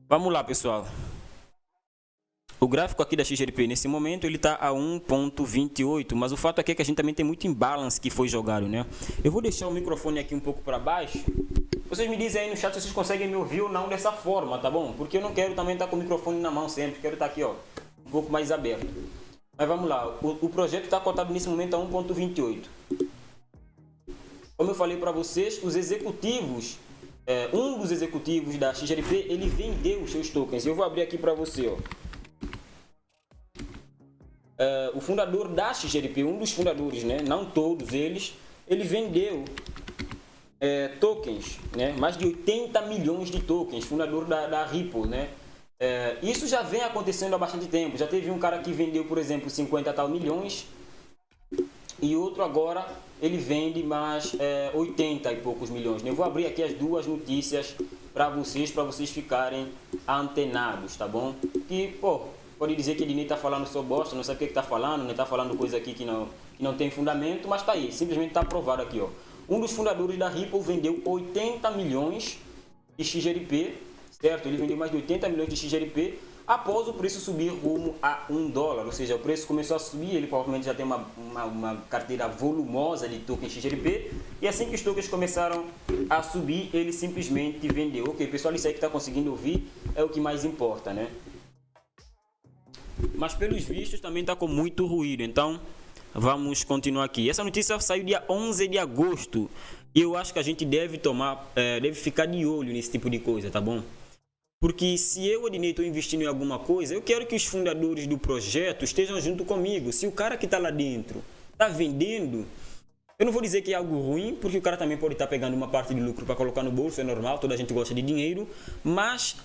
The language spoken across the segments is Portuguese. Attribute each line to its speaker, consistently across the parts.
Speaker 1: Vamos lá, pessoal. O gráfico aqui da XRP, nesse momento, ele está a 1,28, mas o fato aqui é que a gente também tem muito imbalance que foi jogado, né? Eu vou deixar o microfone aqui um pouco para baixo. Vocês me dizem aí no chat se vocês conseguem me ouvir ou não dessa forma, tá bom? Porque eu não quero também estar com o microfone na mão sempre, quero estar aqui, ó, um pouco mais aberto. Mas vamos lá, o projeto está cotado nesse momento a 1,28. Como eu falei para vocês, os executivos, um dos executivos da XRP, ele vendeu os seus tokens. Eu vou abrir aqui para você, ó. O fundador da XRP, um dos fundadores, né, não todos eles, ele vendeu tokens, né, mais de 80 milhões de tokens, fundador da Ripple, né. Isso já vem acontecendo há bastante tempo. Já teve um cara que vendeu, por exemplo, 50 tal milhões e outro agora ele vende mais 80 e poucos milhões. Eu vou abrir aqui as duas notícias para vocês ficarem antenados, tá bom? Que, pô, pode dizer que ele nem está falando só bosta, não sabe o que está falando, nem está falando coisa aqui que não tem fundamento, mas está aí, simplesmente está aprovado aqui, ó. Um dos fundadores da Ripple vendeu 80 milhões de XRP, certo? Ele vendeu mais de 80 milhões de XRP após o preço subir rumo a $1, ou seja, o preço começou a subir, ele provavelmente já tem uma carteira volumosa de tokens XRP, e assim que os tokens começaram a subir, ele simplesmente vendeu. Ok, pessoal, isso aí que está conseguindo ouvir é o que mais importa, né? Mas pelos vistos também está com muito ruído, então vamos continuar aqui. Essa notícia saiu dia 11 de agosto e eu acho que a gente deve deve ficar de olho nesse tipo de coisa, tá bom? Porque se eu, Adinei, estou investindo em alguma coisa, eu quero que os fundadores do projeto estejam junto comigo. Se o cara que está lá dentro está vendendo, eu não vou dizer que é algo ruim, porque o cara também pode estar pegando uma parte de lucro para colocar no bolso, é normal, toda a gente gosta de dinheiro, mas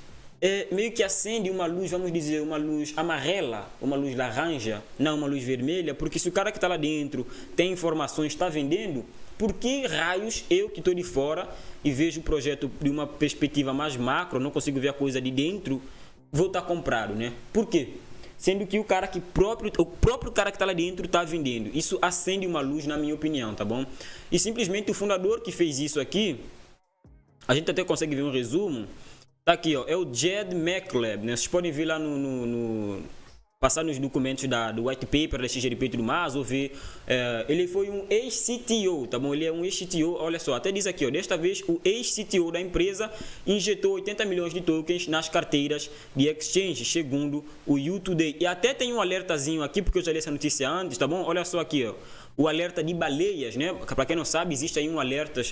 Speaker 1: meio que acende uma luz, vamos dizer, uma luz amarela, uma luz laranja, não uma luz vermelha, porque se o cara que está lá dentro tem informações, está vendendo, por que raios eu que estou de fora e vejo o projeto de uma perspectiva mais macro, não consigo ver a coisa de dentro, vou estar comprado, né? Por quê? Sendo que o próprio cara que está lá dentro está vendendo. Isso acende uma luz, na minha opinião, tá bom? E simplesmente o fundador que fez isso aqui, a gente até consegue ver um resumo, tá aqui, ó, é o Jed McCaleb, né? Vocês podem ver lá passar nos documentos do white paper da XRP e tudo mais, ou ver, ele foi um ex-CTO, tá bom? Ele é um ex-CTO, olha só, até diz aqui, ó, desta vez o ex-CTO da empresa injetou 80 milhões de tokens nas carteiras de exchange, segundo o U-Today. E até tem um alertazinho aqui, porque eu já li essa notícia antes, tá bom? Olha só aqui, ó, o alerta de baleias, né? Para quem não sabe, existe aí um alerta,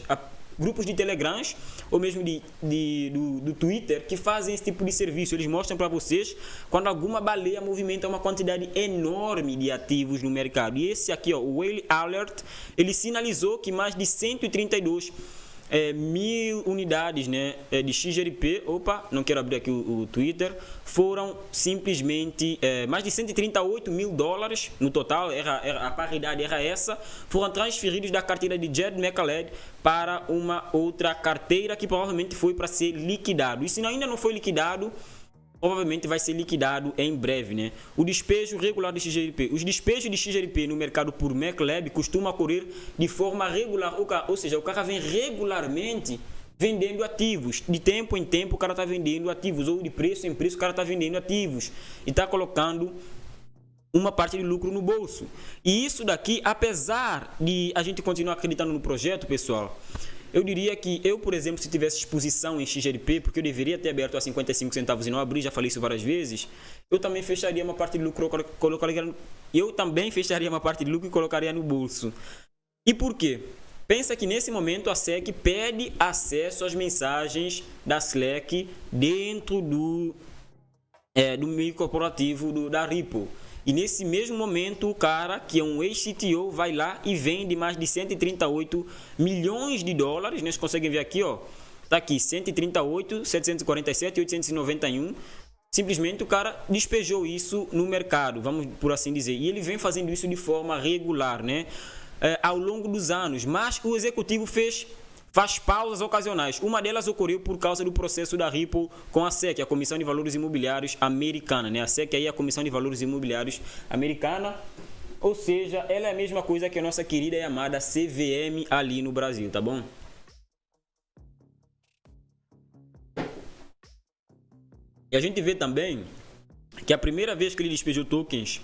Speaker 1: grupos de Telegrams ou mesmo do Twitter que fazem esse tipo de serviço. Eles mostram para vocês quando alguma baleia movimenta uma quantidade enorme de ativos no mercado. E esse aqui, ó, o Whale Alert, ele sinalizou que mais de 132 mil unidades, né, de XRP, não quero abrir aqui o Twitter, foram simplesmente mais de 138 mil dólares no total, a paridade era essa, foram transferidos da carteira de Jed McCaleb para uma outra carteira que provavelmente foi para ser liquidado. E se ainda não foi liquidado, provavelmente vai ser liquidado em breve, né? O despejo regular de XRP. Os despejos de XRP no mercado por McCaleb costumam ocorrer de forma regular, ou seja, o cara vem regularmente vendendo ativos. De tempo em tempo o cara está vendendo ativos, ou de preço em preço o cara está vendendo ativos e está colocando uma parte de lucro no bolso. E isso daqui, apesar de a gente continuar acreditando no projeto, pessoal, eu diria que eu, por exemplo, se tivesse exposição em XRP, porque eu deveria ter aberto a 55 centavos e não abri, já falei isso várias vezes, eu também fecharia uma parte de lucro, e colocaria no bolso. E por quê? Pensa que nesse momento a SEC pede acesso às mensagens da Slack dentro do meio corporativo da Ripple. E nesse mesmo momento, o cara, que é um ex-CTO, vai lá e vende mais de 138 milhões de dólares. Vocês conseguem ver aqui, ó. Tá aqui, 138, 747 e 891. Simplesmente o cara despejou isso no mercado, vamos por assim dizer. E ele vem fazendo isso de forma regular, né? Ao longo dos anos. Mas o executivo faz pausas ocasionais. Uma delas ocorreu por causa do processo da Ripple com a SEC, a Comissão de Valores Imobiliários Americana, né? A SEC aí é a Comissão de Valores Imobiliários Americana, ou seja, ela é a mesma coisa que a nossa querida e amada CVM ali no Brasil, tá bom? E a gente vê também que a primeira vez que ele despejou tokens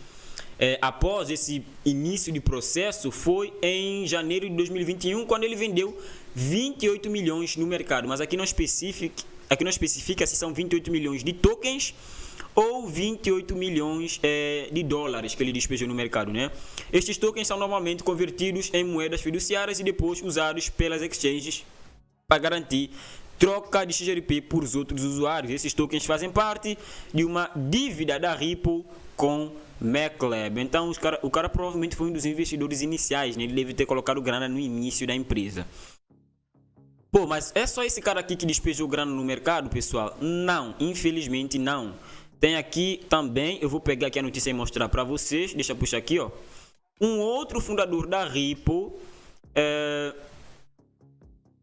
Speaker 1: após esse início de processo foi em janeiro de 2021, quando ele vendeu 28 milhões no mercado. Mas aqui não especifica se são 28 milhões de tokens ou 28 milhões de dólares que ele despejou no mercado, né? Estes tokens são normalmente convertidos em moedas fiduciárias e depois usados pelas exchanges para garantir troca de XRP por os outros usuários. Esses tokens fazem parte de uma dívida da Ripple com MacLab. Então o cara provavelmente foi um dos investidores iniciais, né? Ele deve ter colocado grana no início da empresa. Pô, mas é só esse cara aqui que despejou grana no mercado, pessoal? Não, infelizmente não. Tem aqui também, eu vou pegar aqui a notícia e mostrar para vocês. Deixa eu puxar aqui, ó. Um outro fundador da Ripple,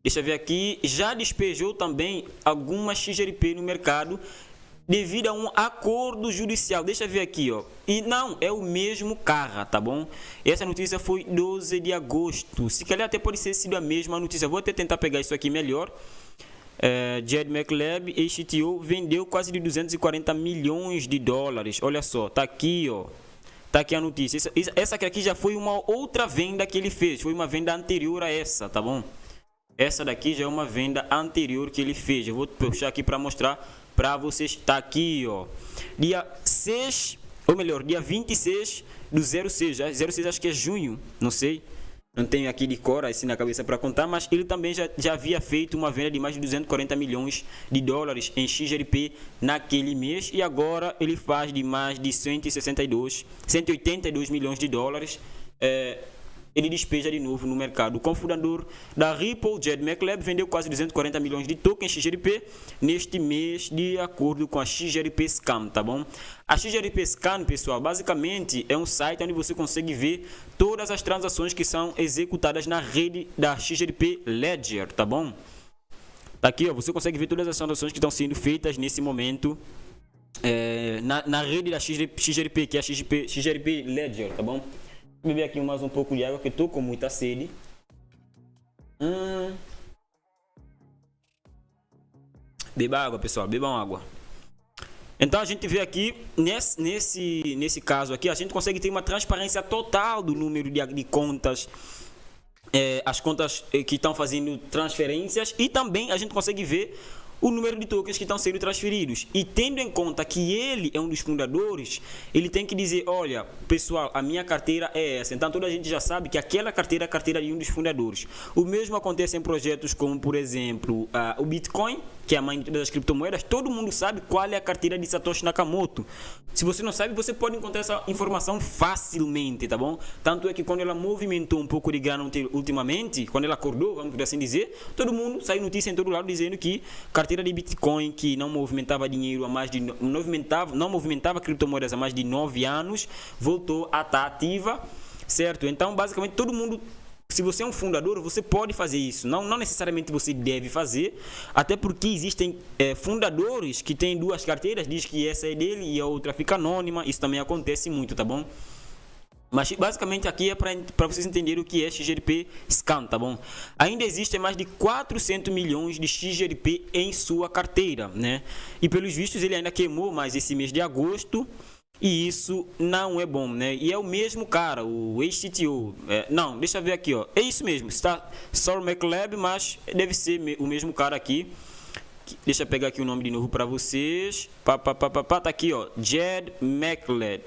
Speaker 1: deixa eu ver aqui, já despejou também algumas XRP no mercado devido a um acordo judicial. Deixa eu ver aqui, ó. E não, é o mesmo cara, tá bom? Essa notícia foi 12 de agosto. Se calhar até pode ter sido a mesma notícia. Vou até tentar pegar isso aqui melhor. Jed MacLab, ex-CTO, vendeu quase de 240 milhões de dólares. Olha só, tá aqui, ó. Tá aqui a notícia. Essa aqui já foi uma outra venda que ele fez. Foi uma venda anterior a essa, tá bom? Essa daqui já é uma venda anterior que ele fez. Eu vou puxar aqui para mostrar para vocês. Tá aqui, ó. Dia 6, ou melhor, dia 26 do 06. 06 acho que é junho, não sei. Não tenho aqui de cor assim na cabeça para contar, mas ele também já havia feito uma venda de mais de 240 milhões de dólares em XRP naquele mês, e agora ele faz de mais de 182 milhões de dólares. Ele despeja de novo no mercado. O cofundador da Ripple, Jed MacLab, vendeu quase 240 milhões de tokens XRP neste mês, de acordo com a XRP Scan, tá bom? A XRP Scan, pessoal, basicamente é um site onde você consegue ver todas as transações que são executadas na rede da XRP Ledger, tá bom? Tá aqui, ó, você consegue ver todas as transações que estão sendo feitas nesse momento na rede da XRP, que é a XRP Ledger, tá bom? Vou beber aqui mais um pouco de água, que eu tô com muita sede. Beba água, pessoal, bebam água. Então a gente vê aqui, nesse caso aqui, a gente consegue ter uma transparência total do número de contas, as contas que estão fazendo transferências, e também a gente consegue ver o número de tokens que estão sendo transferidos. E tendo em conta que ele é um dos fundadores, ele tem que dizer, olha, pessoal, a minha carteira é essa. Então toda a gente já sabe que aquela carteira é a carteira de um dos fundadores. O mesmo acontece em projetos como, por exemplo, o Bitcoin, que é a mãe de todas as criptomoedas. Todo mundo sabe qual é a carteira de Satoshi Nakamoto. Se você não sabe, você pode encontrar essa informação facilmente, tá bom? Tanto é que quando ela movimentou um pouco de grana ultimamente, quando ela acordou, vamos por assim dizer, todo mundo saiu notícia em todo lado dizendo que carteira de Bitcoin, que não movimentava dinheiro há mais de não movimentava criptomoedas há mais de 9 anos, voltou a estar ativa, certo? Então, basicamente, todo mundo, se você é um fundador, você pode fazer isso. Não necessariamente você deve fazer, até porque existem fundadores que têm duas carteiras, diz que essa é dele e a outra fica anônima. Isso também acontece muito, tá bom? Mas basicamente aqui é para vocês entenderem o que é XRP Scan, tá bom? Ainda existem mais de 400 milhões de XRP em sua carteira, né? E pelos vistos ele ainda queimou mais esse mês de agosto, e isso não é bom, né? E é o mesmo cara, o ex-CTO. Não, deixa eu ver aqui, ó. É isso mesmo, está Saul MacLab, mas deve ser o mesmo cara aqui. Deixa eu pegar aqui o nome de novo para vocês. Tá aqui, ó. Jed MacLab.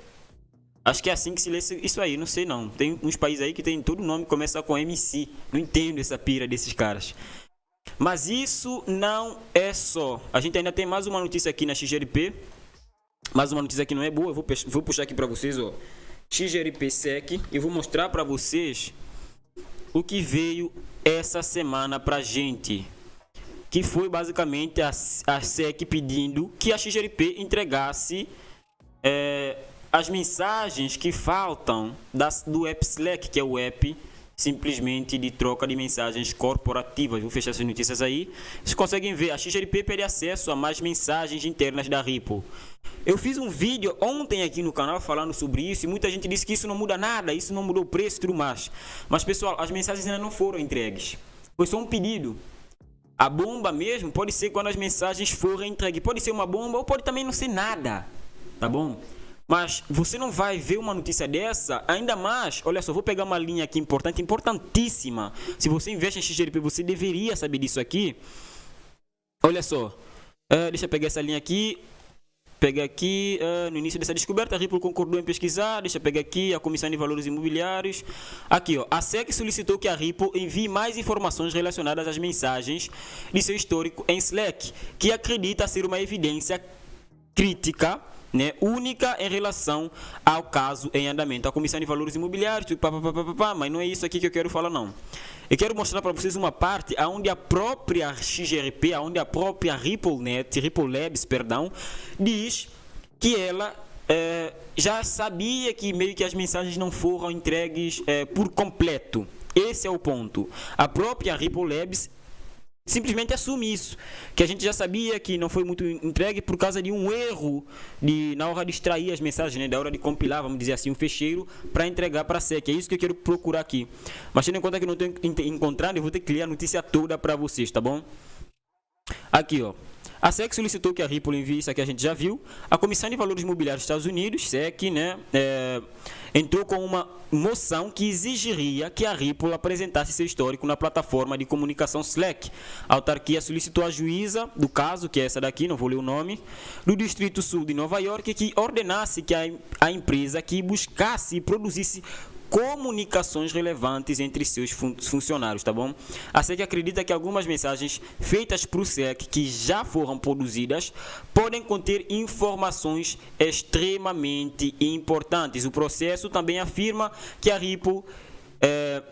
Speaker 1: Acho que é assim que se lê isso aí, não sei não. Tem uns países aí que tem todo nome que começa com MC. Não entendo essa pira desses caras. Mas isso não é só. A gente ainda tem mais uma notícia aqui na XRP. Mais uma notícia que não é boa. Eu vou puxar aqui para vocês, ó. XRP SEC. Eu vou mostrar para vocês o que veio essa semana pra gente. Que foi basicamente a SEC pedindo que a XRP entregasse as mensagens que faltam do app Slack, que é o app simplesmente de troca de mensagens corporativas. Vou fechar essas notícias aí. Vocês conseguem ver, a XRP pede acesso a mais mensagens internas da Ripple. Eu fiz um vídeo ontem aqui no canal falando sobre isso, e muita gente disse que isso não muda nada, isso não mudou o preço e tudo mais. Mas pessoal, as mensagens ainda não foram entregues. Foi só um pedido. A bomba mesmo pode ser quando as mensagens forem entregues. Pode ser uma bomba ou pode também não ser nada, tá bom? Mas você não vai ver uma notícia dessa, ainda mais, olha só, vou pegar uma linha aqui importante, importantíssima. Se você investe em XGLP, você deveria saber disso aqui. Olha só, deixa eu pegar essa linha aqui. Pegar aqui, no início dessa descoberta, a Ripple concordou em pesquisar. Deixa eu pegar aqui a Comissão de Valores Imobiliários. Aqui, ó, a SEC solicitou que a Ripple envie mais informações relacionadas às mensagens de seu histórico em Slack, que acredita ser uma evidência crítica, né, única em relação ao caso em andamento. A Comissão de Valores Imobiliários, mas não é isso aqui que eu quero falar, não. Eu quero mostrar para vocês uma parte onde a própria XGRP, onde a própria Ripple Labs, diz que ela já sabia que meio que as mensagens não foram entregues por completo. Esse é o ponto. A própria Ripple Labs simplesmente assume isso, que a gente já sabia que não foi muito entregue por causa de um erro na hora de extrair as mensagens, né, da hora de compilar, vamos dizer assim, o fecheiro para entregar para a SEC. É isso que eu quero procurar aqui. Mas tendo em conta que não estou encontrando, eu vou ter que ler a notícia toda para vocês, tá bom? Aqui, ó. A SEC solicitou que a Ripple envie, isso aqui a gente já viu. A Comissão de Valores Imobiliários dos Estados Unidos, SEC, né, entrou com uma moção que exigiria que a Ripple apresentasse seu histórico na plataforma de comunicação Slack. A autarquia solicitou a juíza do caso, que é essa daqui, não vou ler o nome, do Distrito Sul de Nova York, que ordenasse que a empresa que buscasse e produzisse comunicações relevantes entre seus funcionários, tá bom? A SEC acredita que algumas mensagens feitas para o SEC que já foram produzidas podem conter informações extremamente importantes. O processo também afirma que a Ripple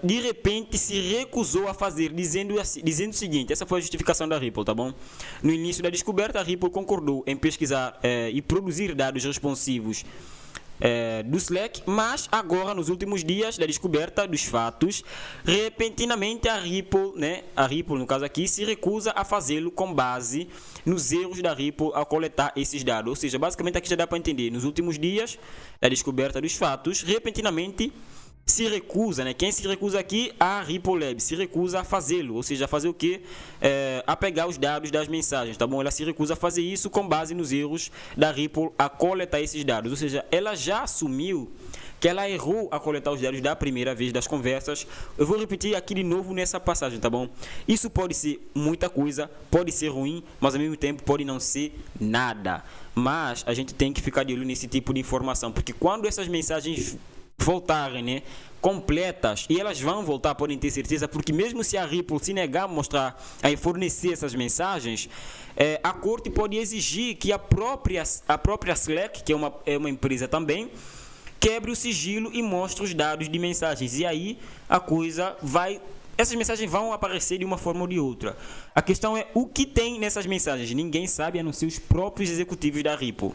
Speaker 1: de repente se recusou a fazer, dizendo o seguinte, essa foi a justificação da Ripple, tá bom? No início da descoberta, a Ripple concordou em pesquisar e produzir dados responsivos do Slack, mas agora, nos últimos dias da descoberta dos fatos, repentinamente a Ripple, no caso aqui, se recusa a fazê-lo com base nos erros da Ripple ao coletar esses dados. Ou seja, basicamente aqui já dá para entender, nos últimos dias da descoberta dos fatos, repentinamente se recusa, né? Quem se recusa aqui? A Ripple Labs se recusa a fazê-lo, ou seja, a fazer o quê? A pegar os dados das mensagens, tá bom? Ela se recusa a fazer isso com base nos erros da Ripple a coletar esses dados, ou seja, ela já assumiu que ela errou a coletar os dados da primeira vez das conversas. Eu vou repetir aqui de novo nessa passagem, tá bom? Isso pode ser muita coisa, pode ser ruim, mas ao mesmo tempo pode não ser nada. Mas a gente tem que ficar de olho nesse tipo de informação, porque quando essas mensagens voltarem, né, completas, e elas vão voltar, podem ter certeza, porque mesmo se a Ripple se negar a mostrar, a fornecer essas mensagens, a corte pode exigir que a própria Slack, que é uma empresa também, quebre o sigilo e mostre os dados de mensagens, e aí a coisa vai... Essas mensagens vão aparecer de uma forma ou de outra. A questão é o que tem nessas mensagens. Ninguém sabe, a não ser os próprios executivos da Ripple.